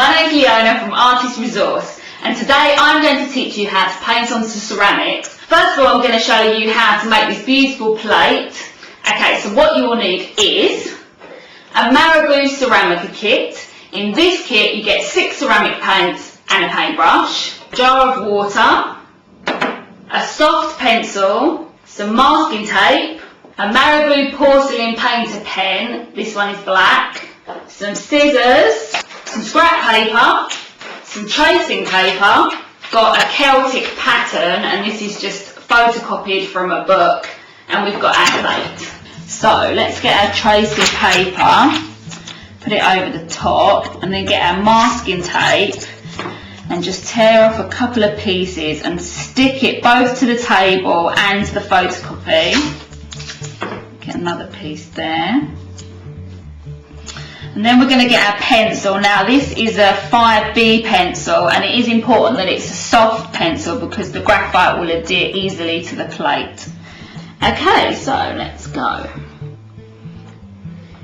my name's Leona from Artist Resource, and today I'm going to teach you how to paint onto ceramics. First of all, I'm going to show you how to make this beautiful plate. Okay, so what you will need is a Marabu ceramic kit. In this kit you get 6 ceramic paints and a paintbrush, a jar of water, a soft pencil, some masking tape, a Marabu porcelain painter pen, this one is black, some scissors, some scrap paper, some tracing paper, got a Celtic pattern, and this is just photocopied from a book, and we've got our plate. So let's get our tracing paper, put it over the top, and then get our masking tape and just tear off a couple of pieces and stick it both to the table and to the photocopy. Get another piece there. And then we're going to get our pencil. Now this is a 5B pencil, and it is important that it's a soft pencil because the graphite will adhere easily to the plate. Okay, so let's go.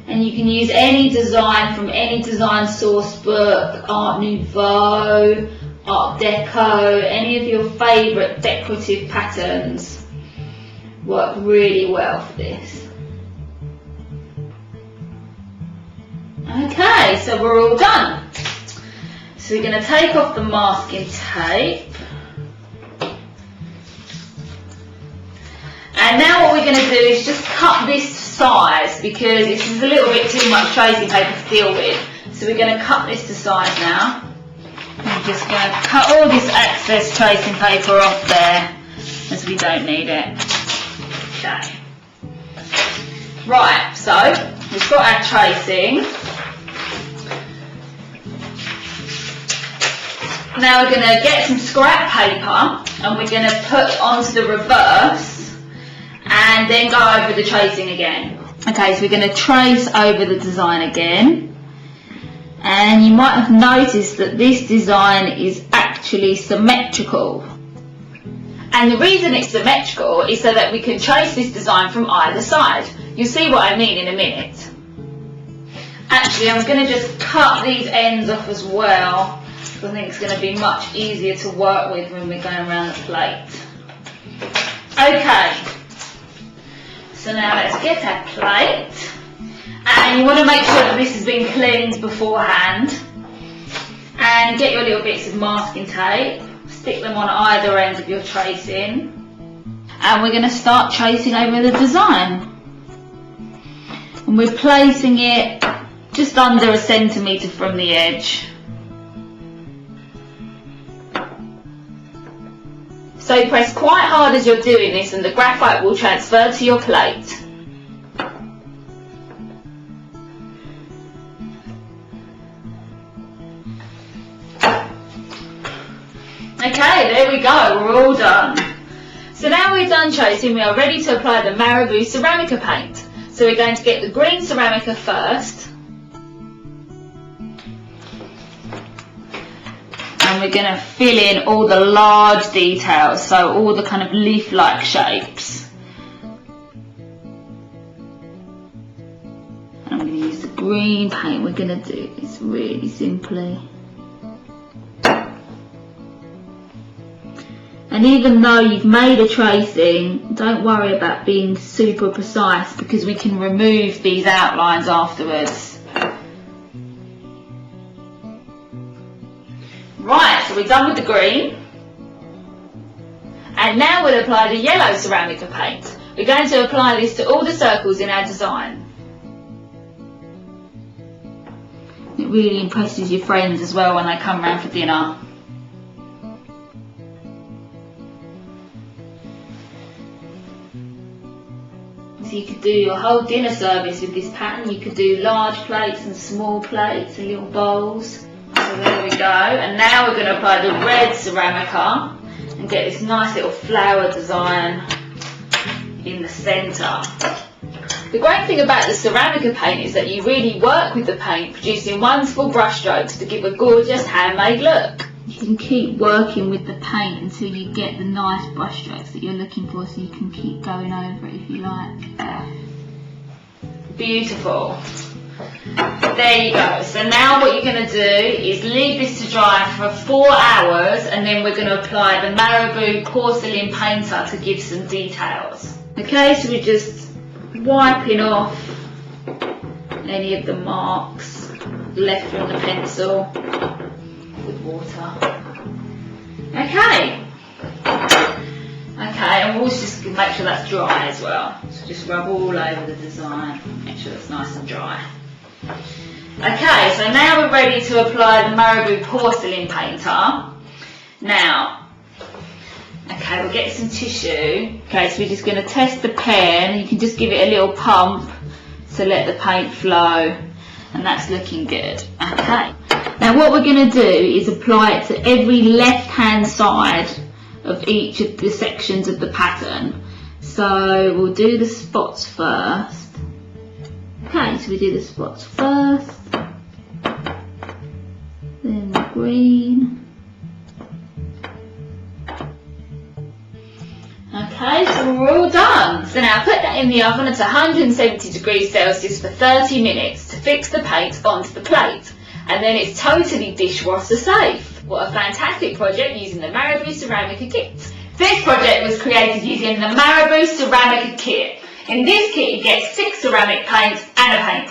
And you can use any design from any design source book, Art Nouveau, Art Deco, any of your favourite decorative patterns work really well for this. Okay, so we're all done. So we're going to take off the masking tape. And now what we're going to do is just cut this size because this is a little bit too much tracing paper to deal with. So we're going to cut this to size now. I'm just going to cut all this excess tracing paper off there as we don't need it. Okay. Right, so we've got our tracing. Now we're going to get some scrap paper and we're going to put onto the reverse and then go over the tracing again. Okay, so we're going to trace over the design again, and you might have noticed that this design is actually symmetrical. And the reason it's symmetrical is so that we can trace this design from either side. You'll see what I mean in a minute. Actually, I'm going to just cut these ends off as well. I think it's going to be much easier to work with when we're going around the plate. Okay, so now let's get our plate, and you want to make sure that this has been cleaned beforehand, and get your little bits of masking tape, stick them on either end of your tracing, and we're going to start tracing over the design. And we're placing it just under 1 centimetre from the edge. So press quite hard as you're doing this and the graphite will transfer to your plate. Okay, there we go, we're all done. So now we're done tracing, we are ready to apply the Marabu Ceramica paint. So we're going to get the green Ceramica first. And we're going to fill in all the large details, so all the kind of leaf-like shapes. And I'm going to use the green paint. We're going to do this really simply. And even though you've made a tracing, don't worry about being super precise because we can remove these outlines afterwards. Right, so we're done with the green, and now we'll apply the yellow Ceramica paint. We're going to apply this to all the circles in our design. It really impresses your friends as well when they come round for dinner. So you could do your whole dinner service with this pattern. You could do large plates and small plates and little bowls. So there we go, and now we're going to apply the red Ceramica and get this nice little flower design in the centre. The great thing about the Ceramica paint is that you really work with the paint, producing wonderful brush strokes to give a gorgeous handmade look. You can keep working with the paint until you get the nice brush strokes that you're looking for, so you can keep going over it if you like. Beautiful. There you go. So now what you're going to do is leave this to dry for 4 hours, and then we're going to apply the Marabu porcelain painter to give some details. Okay, so we're just wiping off any of the marks left on the pencil with water. Okay. Okay, and we'll just make sure that's dry as well. So just rub all over the design, make sure it's nice and dry. Okay, so now we're ready to apply the Marabu porcelain painter. Now, okay, we'll get some tissue. Okay, so we're just going to test the pen. You can just give it a little pump to let the paint flow, and that's looking good. Okay, now what we're going to do is apply it to every left-hand side of each of the sections of the pattern. So we'll do the spots first. Okay, so we do the spots first, then the green. Okay, so we're all done. So now put that in the oven at 170 degrees Celsius for 30 minutes to fix the paint onto the plate. And then it's totally dishwasher safe. What a fantastic project using the Marabu ceramic kit. This project was created using the Marabu ceramic kit. In this kit you get 6 ceramic paints and a paint